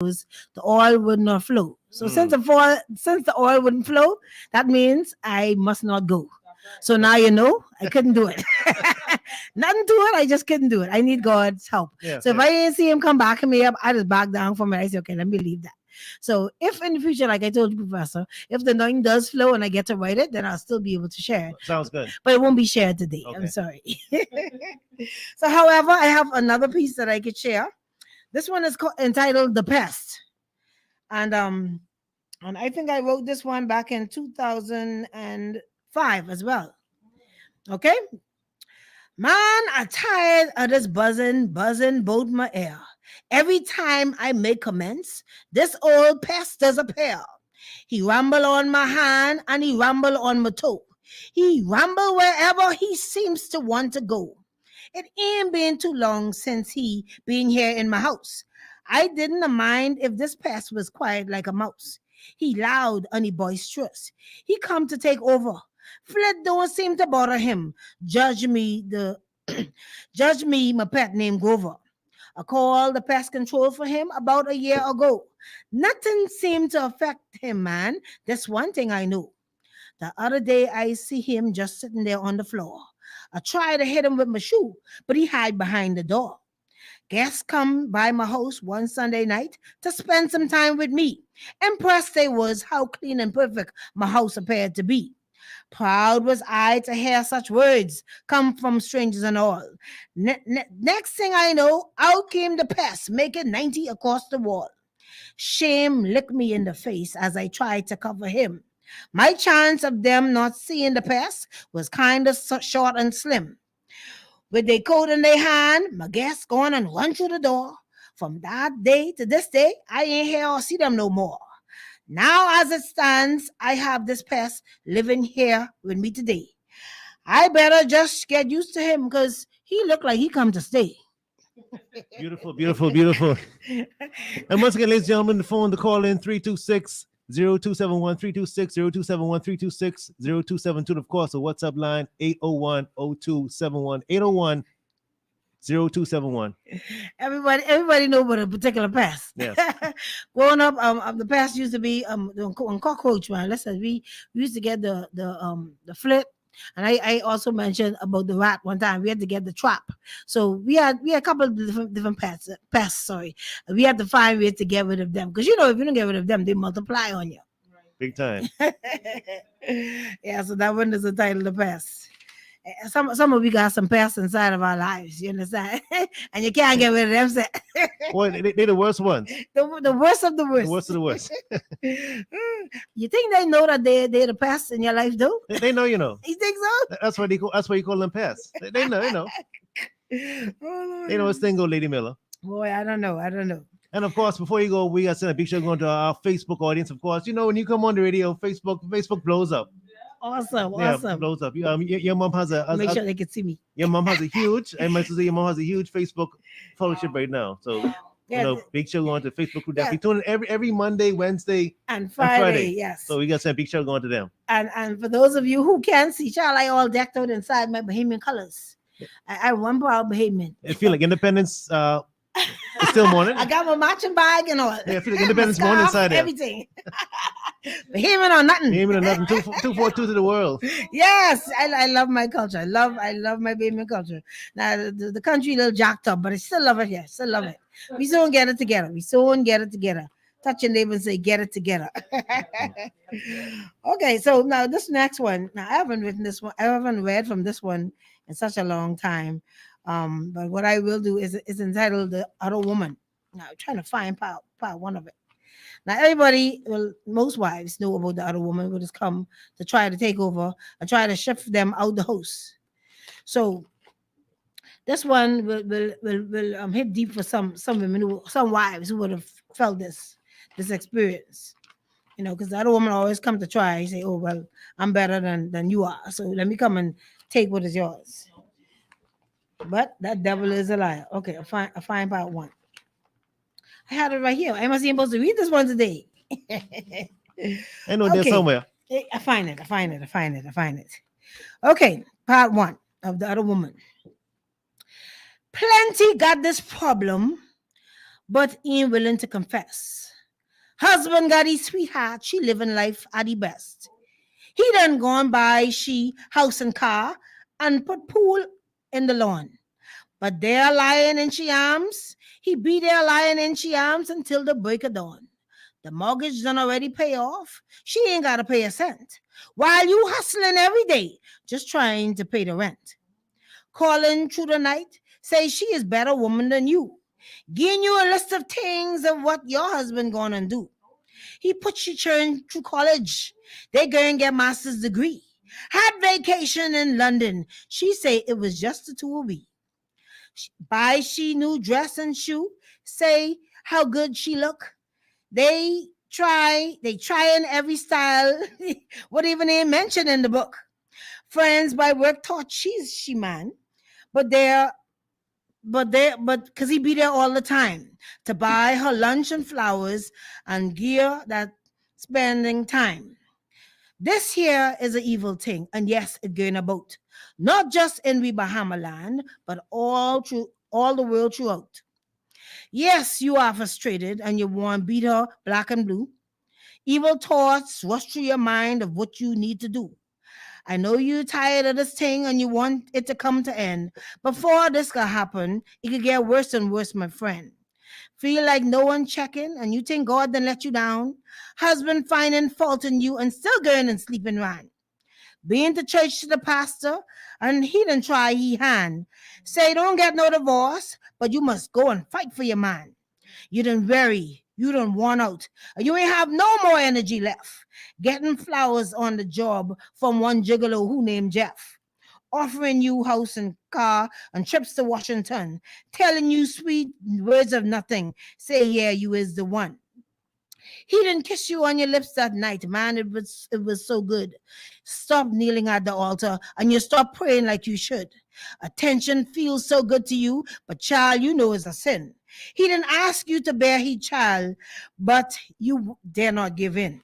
the oil would not flow. So since the oil wouldn't flow, that means I must not go. So now you know I couldn't do it. Nothing to it. I just couldn't do it. I need God's help. Yes, So if yes. I didn't see him come backing me up, I just back down from it. I say, okay, let me leave that. So if in the future, like I told you, Professor, if the anointing does flow and I get to write it, then I'll still be able to share it. Sounds good. But it won't be shared today. I'm Okay. sorry. So, however, I have another piece that I could share. This one is entitled "The Pest," and I think I wrote this one back in 2005 as well. Okay, man, I'm tired of this buzzing both my ear. Every time I make comments, this old pest does appear. He rumble on my hand and he rumble on my toe. He rumble wherever he seems to want to go. It ain't been too long since he been here in my house. I didn't mind if this pest was quiet like a mouse. He loud and he boisterous. He come to take over. Flit don't seem to bother him. Judge me judge me, my pet named Grover. I called the pest control for him about a year ago. Nothing seemed to affect him, man. That's one thing I know. The other day, I see him just sitting there on the floor. I tried to hit him with my shoe, but he hid behind the door. Guests come by my house one Sunday night to spend some time with me. Impressed they was how clean and perfect my house appeared to be. Proud was I to hear such words come from strangers and all. Next thing I know, out came the pest, making 90 across the wall. Shame licked me in the face as I tried to cover him. My chance of them not seeing the pest was kind of short and slim. With their coat in their hand, my guests gone and run through the door. From that day to this day, I ain't here or see them no more. Now, as it stands, I have this pest living here with me today. I better just get used to him because he look like he come to stay. Beautiful, beautiful, beautiful. And once again, ladies and gentlemen, the phone to call in 326-0271, 326-0271, 326-0272. Of course, the WhatsApp line 801-0271, 801-0271. Everybody know about a particular pest. Yes. Growing up, the pest used to be on cockroach, man. Listen, we used to get the flit. And I also mentioned about the rat one time. We had to get the trap. So we had a couple of different pests. Sorry, we had to find ways to get rid of them because if you don't get rid of them, they multiply on you. Big time. Yeah, so that one is the title of pest. Some of we got some pests inside of our lives, you understand? And you can't get rid of them. Boy, they're the worst ones. The worst of the worst. The worst of the worst. You think they know that they're the pests in your life, though? They know, you know. You think so? That's why you call them pests. They know, you know. Oh, They know what's thing go, Lady Miller. boy, I don't know. And of course, before you go, we got to send a big shout going to our Facebook audience. Of course, when you come on the radio, Facebook blows up. Awesome. Blows up. Your mom has Make sure they can see me. Your mom has a huge, I might say your mom has a huge Facebook followership right now. So big show going to Facebook. Definitely tune in every Monday, Wednesday, and Friday. Yes. So we got to send a big show going to them. And for those of you who can't see, child, I all decked out inside my Bahamian colors. I one proud Bahamian. I feel like Independence. It's still morning. I got my matching bag and all. Yeah, I feel like Independence morning inside there. Everything. Bahamian or nothing. 242 to the world. Yes, I love my culture. I love my Bahamian culture. Now the country a little jacked up, but I still love it here. Still love it. We soon get it together. Touch your neighbor and say, get it together. Okay, so now this next one. Now I haven't written this one. I haven't read from this one in such a long time. But what I will do is entitled "The Other Woman." Now I'm trying to find part one of it. Now everybody, most wives know about the other woman who has come to try to take over and try to shift them out the house. So this one will hit deep for some women, some wives who would have felt this experience. Because the other woman always come to try. Say, "Oh well, I'm better than you are, so let me come and take what is yours." But that devil is a liar. Okay, I find part one. I had it right here. I must be supposed to read this one today. I know there's somewhere. I find it. Okay, part one of the other woman. Plenty got this problem, but ain't willing to confess. Husband got his sweetheart, she living life at the best. He done gone by she house and car and put pool in the lawn. But there lying in she arms, he be there lying in she arms until the break of dawn. The mortgage done already pay off. She ain't gotta pay a cent. While you hustling every day, just trying to pay the rent. Calling through the night, say she is better woman than you. Giving you a list of things of what your husband gonna do. He put your children through college. They go and get master's degree. Had vacation in London. She say it was just the two of we. Buy she new dress and shoe. Say how good she look. They try in every style. What even ain't mentioned in the book. Friends by work thought she man, but but because he be there all the time to buy her lunch and flowers and gear that spending time. This here is an evil thing, and yes, it going about. Not just in we Bahama land, but all the world throughout. Yes, you are frustrated and you want beat her black and blue. Evil thoughts rush through your mind of what you need to do. I know you're tired of this thing and you want it to come to end. Before this can happen, it could get worse and worse, my friend. Feel like no one checking and you think God then let you down. Husband finding fault in you and still going and sleeping around. Being to church to the pastor and he didn't try he hand. Say don't get no divorce, but you must go and fight for your man. You done weary, you done worn out, you ain't have no more energy left. Getting flowers on the job from one gigolo who named Jeff. Offering you house and car and trips to Washington. Telling you sweet words of nothing. Say, yeah, you is the one. He didn't kiss you on your lips that night, man. It was so good. Stop kneeling at the altar and you stop praying like you should. Attention feels so good to you, but child, you know it's a sin. He didn't ask you to bear his child, but you dare not give in.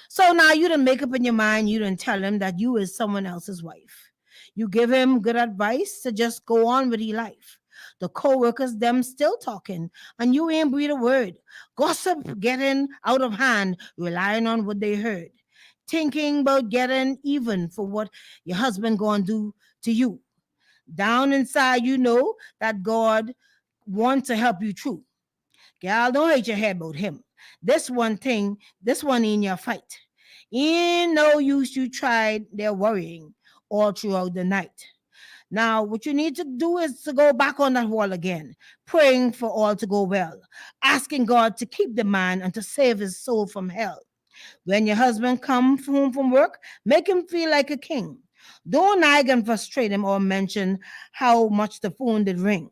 So now you done make up in your mind, you done tell him that you is someone else's wife. You give him good advice to just go on with his life. The co-workers, them still talking, and you ain't breathe a word. Gossip getting out of hand, relying on what they heard. Thinking about getting even for what your husband gonna do to you. Down inside, you know that God wants to help you through. Gal, don't hate your head about him. This one in your fight. In no use you tried their worrying all throughout the night. Now, what you need to do is to go back on that wall again, praying for all to go well, asking God to keep the man and to save his soul from hell. When your husband come home from work, make him feel like a king. Don't nag and frustrate him or mention how much the phone did ring.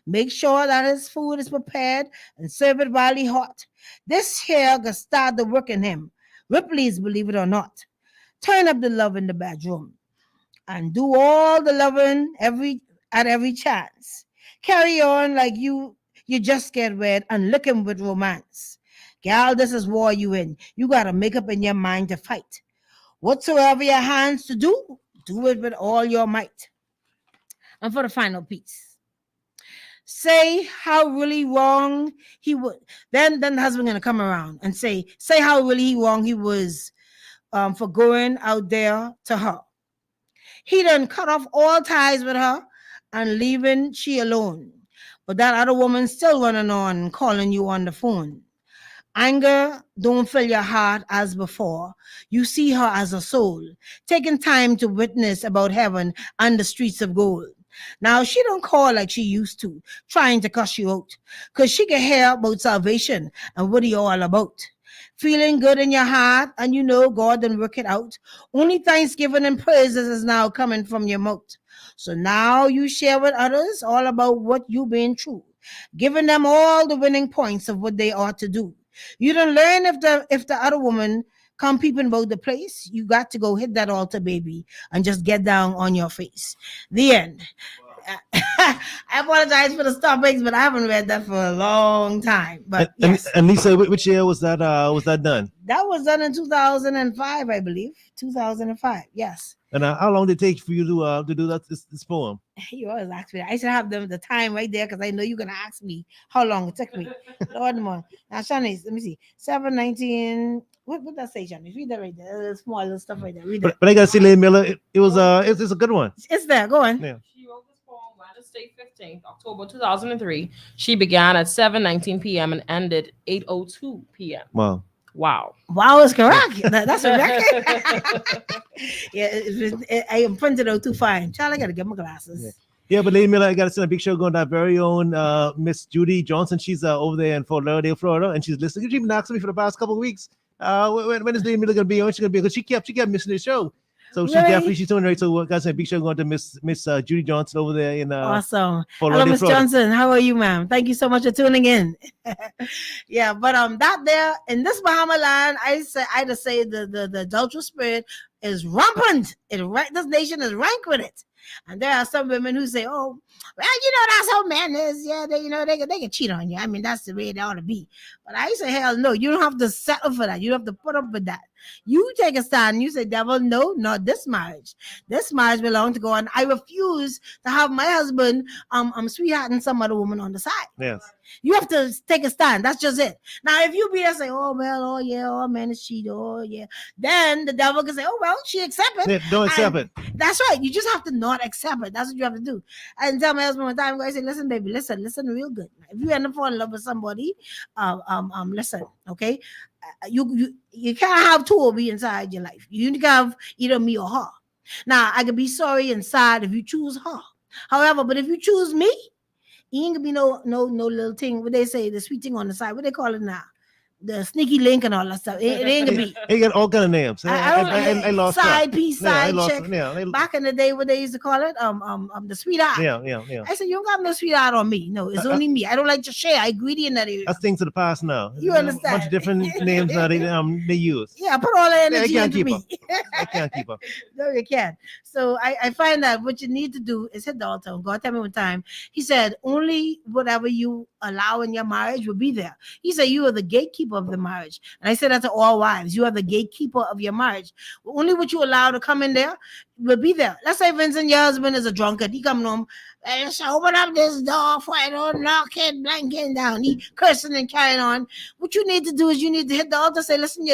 Make sure that his food is prepared and serve it while he hot. This here can start the work in him. Ripley's, believe it or not. Turn up the love in the bedroom and do all the loving every chance. Carry on like you just get wet and lick him with romance. Gal, this is war you in. You gotta make up in your mind to fight. Whatsoever your hands to do it with all your might. And for the final piece, say how really wrong he would. Then the husband gonna come around and say how really wrong he was for going out there to her. He done cut off all ties with her and leaving she alone. But that other woman still running on, calling you on the phone. Anger don't fill your heart as before. You see her as a soul, taking time to witness about heaven and the streets of gold. Now she don't call like she used to, trying to cuss you out, cause she can hear about salvation and what he all about. Feeling good in your heart, and you know God done work it out. Only thanksgiving and praises is now coming from your mouth. So now you share with others all about what you been through, giving them all the winning points of what they ought to do. You don't learn if the other woman come peeping about the place. You got to go hit that altar, baby, and just get down on your face. The end. I apologize for the stoppings, but I haven't read that for a long time. But yes, And Lisa, which year was that? Was that done? that was done in 2005, I believe. 2005. Yes. And how long did it take for you to do that this poem? You always ask me that. I should have the time right there because I know you're gonna ask me how long it took me. Lord more. Now, Shanice, let me see. 719. What that say, Shanice? Read that right there. Small little stuff right there. Read that. But I gotta see, Lady Miller, it was it's a good one. It's there. Go on. Yeah. She wrote this poem Wednesday, 15th October 2003. She began at 7:19 p.m. and ended 8:02 p.m. Wow. Wow. Wow is correct. That's a record. Yeah, I printed out too fine. Child, I gotta get my glasses. Yeah, but Lady Miller, I gotta send a big show going to our very own Miss Judy Johnson. She's over there in Fort Lauderdale, Florida, and she's listening. She's been asking me for the past couple of weeks. When is Lady Miller gonna be on? She's gonna be because she kept missing the show. So she Really? definitely she's doing right. So guys, a big show going to Miss Judy Johnson over there in Awesome. Fort Hello, Lauderdale, Miss Florida. Johnson. How are you, ma'am? Thank you so much for tuning in. Yeah, but that there in this Bahama land, I just say the adulterous spirit is rampant. This nation is rank with it. And there are some women who say, "Oh, well, that's how men is. Yeah, they can cheat on you. I mean, that's the way it ought to be." But I say, hell no, you don't have to settle for that. You don't have to put up with that. You take a stand. You say, "Devil, no, not this marriage. This marriage belongs to God. And I refuse to have my husband sweethearting some other woman on the side." Yes. You have to take a stand. That's just it. Now, if you be there say, "Oh well, oh yeah, oh man is cheat, oh yeah," then the devil can say, "Oh well, she accept it." Yeah, don't accept it. That's right. You just have to not accept it. That's what you have to do. And tell my husband one time, I say, "Listen, baby, listen real good. If you end up falling in love with somebody, listen, okay. You can't have two of me inside your life. You can have either me or her. Now, I could be sorry and sad if you choose her. However, but if you choose me, it ain't gonna be no little thing. What they say, the sweet thing on the side. What they call it now? The sneaky link and all that stuff. It ain't gonna be. He got all kind of names. I lost side track. piece, Yeah, I side lost- chick. yeah, Back in the day, what they used to call it, the sweetheart. yeah. I said, you don't got no sweetheart on me. No, it's only me. I don't like to share. I greedy in that area. That's things of the past now. You A understand? bunch of different names now they use. Yeah, put all the energy can't into keep me. I can't keep up. No, you can't. So I find that what you need to do is hit the altar. God tell me one time, he said, only whatever you allow in your marriage will be there. He said, you are the gatekeeper of the marriage. And I said that to all wives. You are the gatekeeper of your marriage. Only what you allow to come in there will be there. Let's say, Vincent, your husband is a drunkard. He come home, let's open up this door for I don't knock it, blanket down. He cursing and carrying on. What you need to do is you need to hit the altar, say, listen,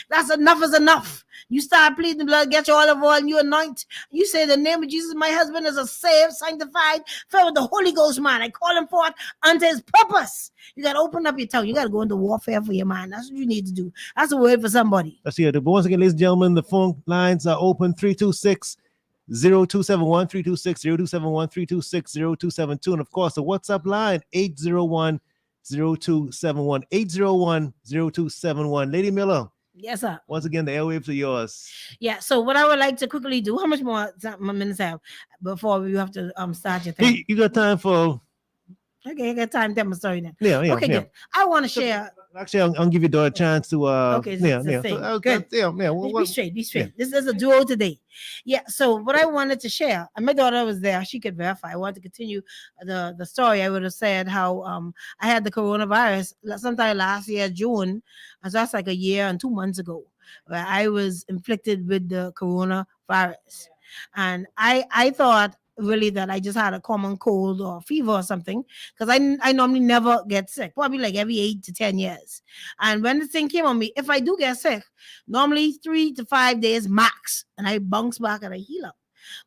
that's enough is enough. You start pleading the blood, get your olive oil, and you anoint. You say the name of Jesus, my husband is a saved, sanctified, filled with the Holy Ghost man. I call him forth unto his purpose. You got to open up your tongue. You got to go into warfare for your mind. That's what you need to do. That's a word for somebody. Let's hear it. But once again, ladies and gentlemen, the phone lines are open 326-0271, 326-0271, 326-0272. And of course, the WhatsApp line 801-0271, 801-0271. Lady Miller. Yes, sir. Once again, the airwaves are yours. Yeah. So what I would like to quickly do, how much more minutes I have before we have to start your thing? You got time for... Okay, I got time to tell my story then. Yeah. Okay, good. I want to share. Actually, I'll give you a chance to... Okay, good. Be straight. Yeah. This is a duo today. Yeah, so what I wanted to share, and my daughter was there, she could verify. I wanted to continue the story. I would have said how I had the coronavirus sometime last year, June, so that's like a year and 2 months ago, where I was inflicted with the coronavirus. And I thought really that I just had a common cold or fever or something, because I normally never get sick, probably like every 8 to 10 years. And when the thing came on me, if I do get sick, normally 3 to 5 days max, and I bounce back and I heal up.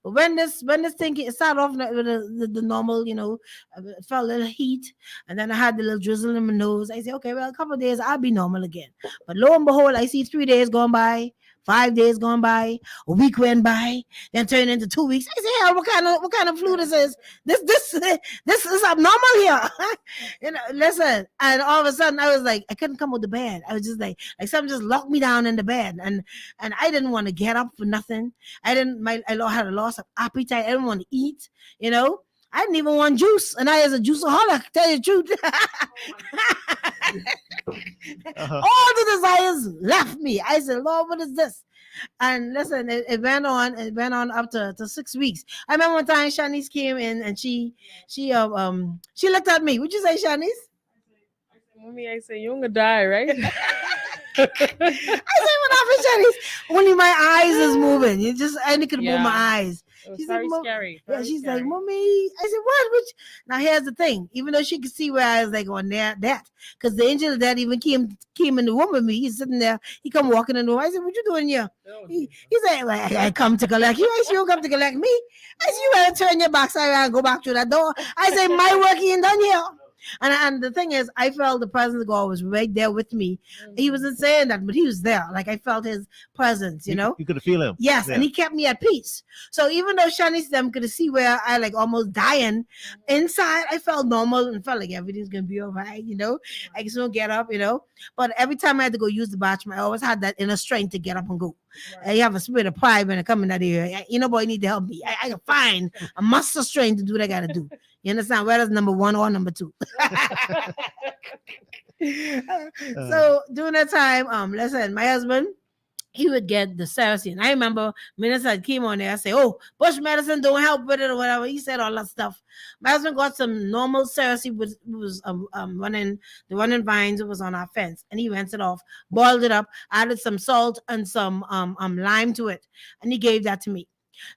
But when this thing, it started off with the normal, I felt a little heat, and then I had the little drizzle in my nose. I said, okay, well, a couple of days I'll be normal again. But lo and behold, I see 3 days going by, 5 days gone by, a week went by, then turned into 2 weeks. I said, hell, what kind of flu this is? This is abnormal here. Listen. And all of a sudden I was like, I couldn't come out the bed. I was just like something just locked me down in the bed. And I didn't want to get up for nothing. I had a loss of appetite. I didn't want to eat, I didn't even want juice, and I was a juiceaholic, tell you the truth. All the desires left me. I said, Lord, what is this? And listen, it went on up to 6 weeks. I remember one time Shanice came in and she looked at me. Would you say, Shanice? Mommy, I say, you're gonna die, right? I said, what happened, Shanice? Only my eyes is moving. You just I only could move my Yeah. eyes. It was She said, very scary. yeah, Very she's like, scary. Mommy. I said, what? Which now here's the thing. Even though she could see where I was like on there, that because the angel of that even came in the room with me. He's sitting there. He come walking in the room. I said, what you doing here? Oh, He said, well, I come to collect you. I said, you don't come to collect me. I said, you better turn your backside around and go back through that door. I said, my work ain't done here. And the thing is, I felt the presence of God was right there with me. He wasn't saying that, but he was there. Like I felt his presence, you know? You could feel him. Yes, Yeah. and he kept me at peace. So even though Shanice them could see where I like almost dying, inside I felt normal and felt like everything's gonna be all right, you know. I can still get up, you know. But every time I had to go use the bathroom, I always had that inner strength to get up and go. You have a spirit of pride when I come in that area. You know, boy, you need to help me. I can find a muscle strength to do what I gotta do. You understand? Whether it's number one or number two. So during that time, listen, my husband, he would get the Cersei. And I remember Minister came on there, I say, oh, bush medicine don't help with it or whatever. He said all that stuff. My husband got some normal Cersei, was running the running vines. It was on our fence, and he rinsed it off, boiled it up, added some salt and some lime to it, and he gave that to me.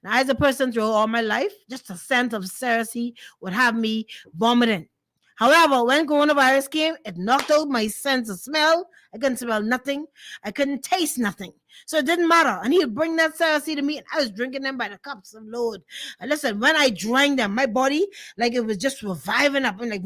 Now, as a person through all my life, just a scent of Cersei would have me vomiting. However, when coronavirus came, it knocked out my sense of smell. I couldn't smell nothing. I couldn't taste nothing. So it didn't matter. And he would bring that Cersei to me, and I was drinking them by the cups of load. And listen, when I drank them, my body, like it was just reviving up. And like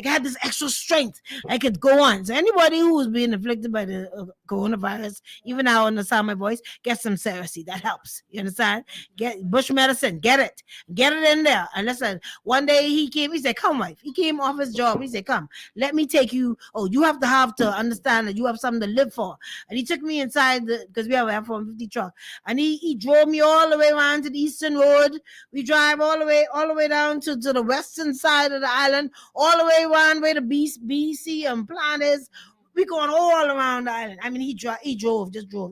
I had this extra strength. I could go on. So anybody who was being afflicted by the coronavirus, even now on the sound of my voice, get some Cersei. That helps. You understand? Get bush medicine. Get it. Get it in there. And listen, one day he came, he said, come, wife. He came off his job. He said, come, let me take you. Oh, you have to understand that you have something to live for. And he took me inside because we have an F-150 truck. And he drove me all the way around to the Eastern Road. We drive all the way down to the western side of the island, all the way around where the BC and plant is. We going all around the island. I mean, he drove. He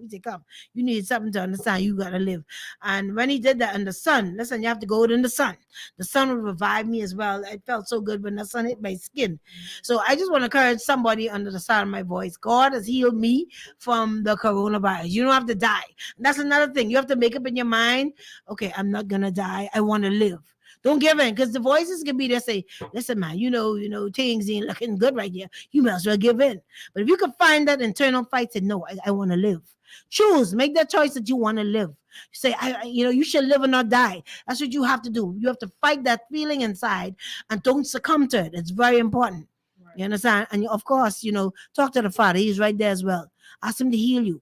said, come, you need something to understand. You got to live. And when he did that in the sun, listen, you have to go in the sun. The sun would revive me as well. It felt so good when the sun hit my skin. So I just want to encourage somebody under the sound of my voice. God has healed me from the coronavirus. You don't have to die. And that's another thing. You have to make up in your mind, okay, I'm not going to die. I want to live. Don't give in, because the voices can be there say, listen, man, you know, things ain't looking good right here. You might as well give in. But if you can find that internal fight, say, no, I want to live. Choose, make that choice that you want to live. Say, you should live or not die. That's what you have to do. You have to fight that feeling inside and don't succumb to it. It's very important. Right. You understand? And of course, talk to the Father. He's right there as well. Ask him to heal you.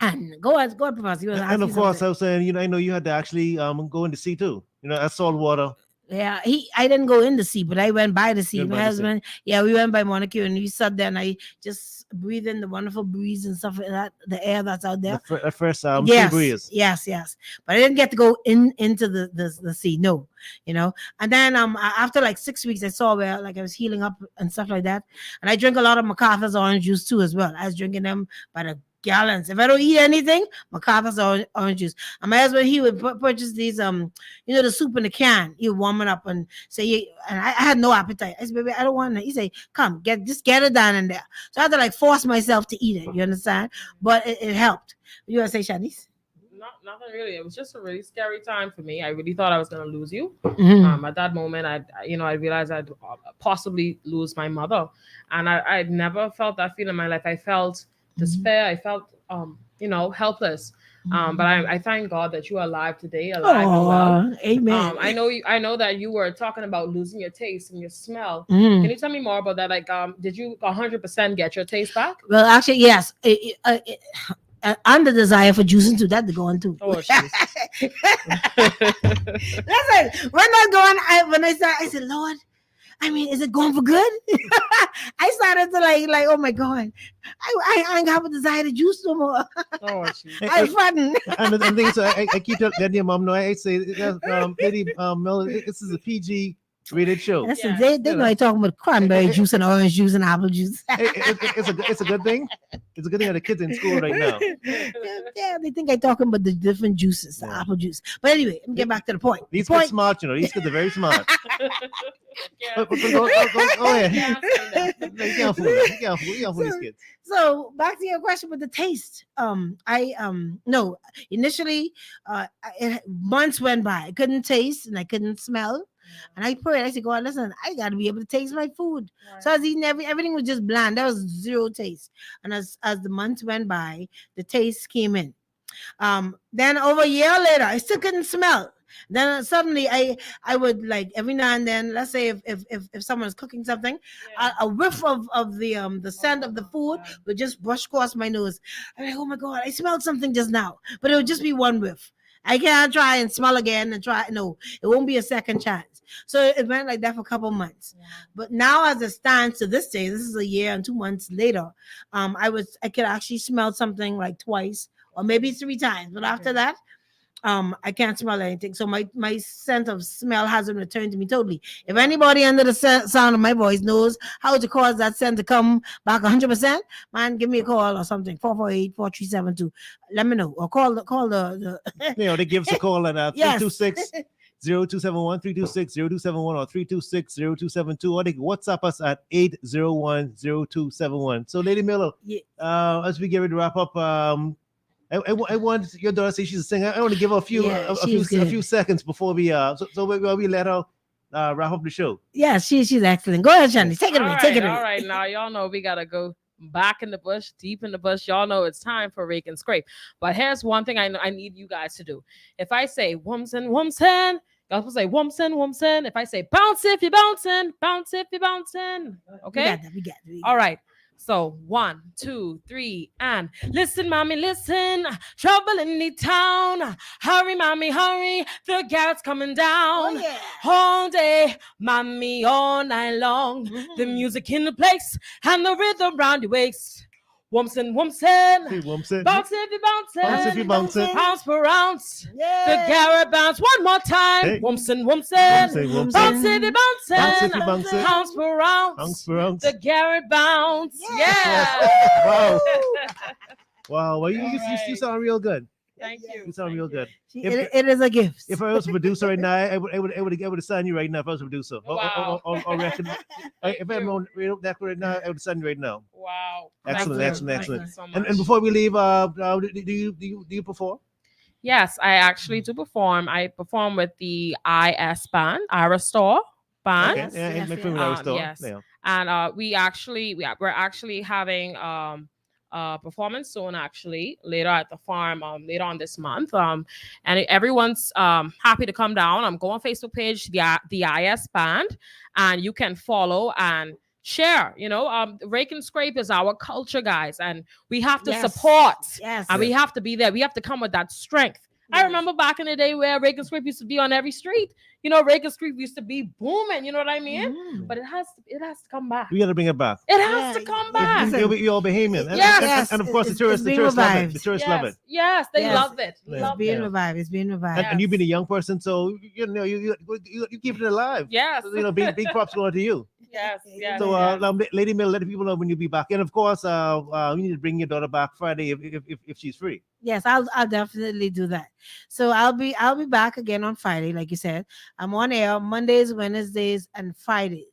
And go ahead, Professor. And of course, I was saying, I know you had to actually go in the sea too. That's salt water. Yeah, I didn't go in the sea, but I went by the sea. My husband, we went by Monaco, and we sat there, and I just breathed in the wonderful breeze and stuff like that, the air that's out there. The first sea breeze. Yes. But I didn't get to go into the sea, no. And then after like 6 weeks, I saw where like I was healing up and stuff like that, and I drink a lot of MacArthur's orange juice too as well. I was drinking them by the gallons. If I don't eat anything, MacArthur's orange juice. And my husband, he would purchase these, the soup in the can. He would warm it up and say, and I had no appetite. I said, baby, I don't want it. He said, come, just get it down in there. So I had to like force myself to eat it. You understand? But it helped. You want to say, Shanice? Nothing really. It was just a really scary time for me. I really thought I was going to lose you. Mm-hmm. At that moment, I realized I'd possibly lose my mother, and I'd never felt that feeling in my life. I felt despair. I felt, helpless. But I thank God that you are alive today, alive and well. Amen. I know that you were talking about losing your taste and your smell. Mm-hmm. Can you tell me more about that? Like, did you 100% get your taste back? Well, actually, yes. And the desire for juicing too, that to go on too. Oh, listen, when I go on, when I started, I said, Lord, I mean, is it going for good? I started to like, oh my God, I ain't have a desire to juice no more. Oh, I'm fun. And the thing is, I keep letting your mom know. I say, Lady Mel, this is a PG We did show. Listen, Yes. they know I talking about cranberry juice and orange juice and apple juice. It's a good thing. It's a good thing that the kids in school right now. Yeah, they think I talking about the different juices, the Yeah. apple juice. But anyway, let me get back to the point. These The kids point. smart, you know. These kids are very smart. Yeah. Go ahead. Yeah, say that. You can't fool them. You can't fool these kids. So back to your question with the taste. I no, initially, months went by. I couldn't taste and I couldn't smell. And I prayed. I said, God, listen, I got to be able to taste my food. So I was eating everything was just bland. There was zero taste. And as the months went by, the taste came in. Then over a year later, I still couldn't smell. Then suddenly I would like every now and then, let's say if someone's cooking something, a whiff of the scent of the food would just brush across my nose. I'm like, oh my God, I smelled something just now. But it would just be one whiff. I can't try and smell again and try. No, it won't be a second chance. So it went like that for a couple months. But now as it stands to this day, this is a year and 2 months later, I could actually smell something like twice or maybe 3 times. But after that, I can't smell anything. So my sense of smell hasn't returned to me totally. If anybody under the sound of my voice knows how to cause that scent to come back 100%, man, give me a call or something. 448-4372. Let me know. Or call the You know, they give us a call at Yes. 326 0271 326 0271 or 326 0272, or they can WhatsApp us at 801 0271. So, Lady Miller, Yeah. as we get ready to wrap up, I want your daughter to say she's a singer. I want to give her a few Yeah, a she's few good. seconds before we we let her wrap up the show. Yeah, she's excellent. Go ahead, Shani. Take it away. Take it away. All right, now y'all know we gotta go back in the bush, deep in the bush. Y'all know it's time for Rake and Scrape. But here's one thing I need you guys to do. If I say Wumsen, Wumsen, y'all supposed to say Wumsen, Wumsen. If I say bounce if you're bouncing, bounce if you're bouncing. Okay? We got that. All right. So 1, 2, 3, and listen, mommy, listen. Trouble in the town. Hurry, mommy, hurry. The garret's coming down. Oh, yeah. All day, mommy, all night long. The music in the place and the rhythm round your waist. Wumsen, Wumsen. Hey, Wumsen. Bounce if you bouncing. Bounce if you bouncing. Bounce per ounce. Yeah. The garret bounce one more time. Hey. Wumsen, Wumsen. Wumsen. Bounce if you bouncing. Bounce if you bouncing. Bounce per ounce. Ounce per ounce. The garret bounce. Yeah. Yeah. Wow. Wow. Well, you right. sound real good. Thank you. You sound real good. It is a gift. If I was a producer right now, I would sign you right now if I was a producer. Wow. Or record. If I'm on radio that right now, I would sign you right now. Wow. Excellent, Thank you. excellent, Thank excellent. you so And much. before we leave, do you perform? Yes, I actually do perform. I perform with the IS band, Ira Store band. Okay. Yeah, yes, my yes. favorite artist store. Yes. Yeah. And we're actually having performance soon, actually later at the farm later on this month, and everyone's happy to come down. Go on Facebook page, the IS band, and you can follow and share. Rake and Scrape is our culture, guys, and we have to Yes. support, Yes. and we have to be there. We have to come with that strength. I Yes. remember back in the day where Rake and Scrape used to be on every street. Rake and Scrape used to be booming. You know what I mean? Mm. But it has to come back. We got to bring it back. It has Yeah, to come it- back. Listen. You're all Bahamian. And, Yes. and of course, It's the tourists being love it. revived. The tourists love it. Yes, they Yes. love it. Yeah. Love It's being it. revived. It's being revived. And you've been a young person, so you keep it alive. Yes. Big props going to you. Yes. Yes. So, yes. Lady Mill, let the people know when you'll be back. And of course, we need to bring your daughter back Friday if she's free. Yes, I'll definitely do that. So I'll be back again on Friday, like you said. I'm on air Mondays, Wednesdays, and Fridays.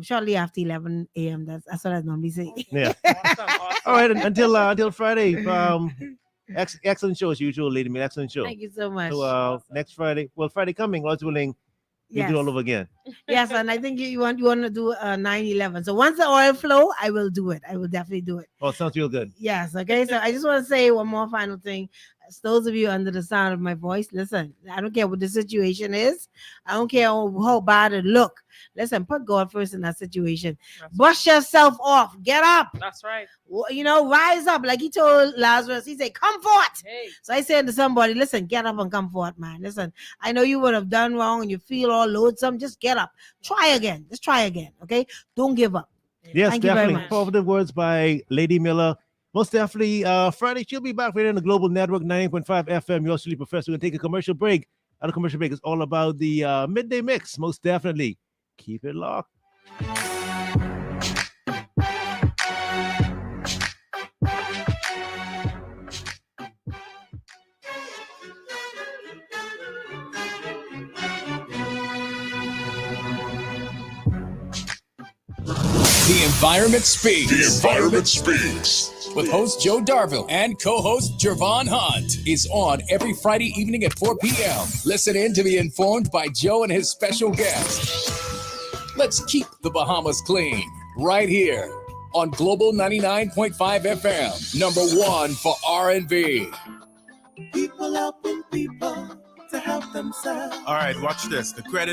Shortly after 11 a.m. That's what I normally say. Yeah. Awesome, awesome. All right. Until Friday. Excellent show as usual, Lady Mill. Excellent show. Thank you so much. So next Friday, Friday coming, Lord's willing, we'll do it all over again. Yes, and I think you want to do 9/11. So once the oil flow, I will do it. I will definitely do it. Oh, it sounds real good. Yes. Okay. So I just want to say one more final thing. As those of you under the sound of my voice, listen. I don't care what the situation is. I don't care how bad it look. Listen, put God first in that situation. That's Brush yourself off. Get up. That's right. Rise up. Like he told Lazarus, he said, "Come forth." Hey. So I said to somebody, listen, get up and come forth, man. Listen, I know you would have done wrong and you feel all loathsome. Just get up. Try again. Just try again. Okay? Don't give up. Yes, Thank you very definitely. much. Positive words by Lady Miller. Most definitely, Friday, she'll be back right on the Global Network, 90.5 FM. Yours truly, Professor. We're going to take a commercial break. And the commercial break is all about the midday mix, most definitely. Keep it locked. The Environment Speaks. The Environment Speaks. With host Joe Darville and co-host Jervon Hunt is on every Friday evening at 4 p.m. Listen in to be informed by Joe and his special guest. Let's keep the Bahamas clean right here on Global 99.5 FM, number one for R&B. People helping people to help themselves. All right, watch this. The credit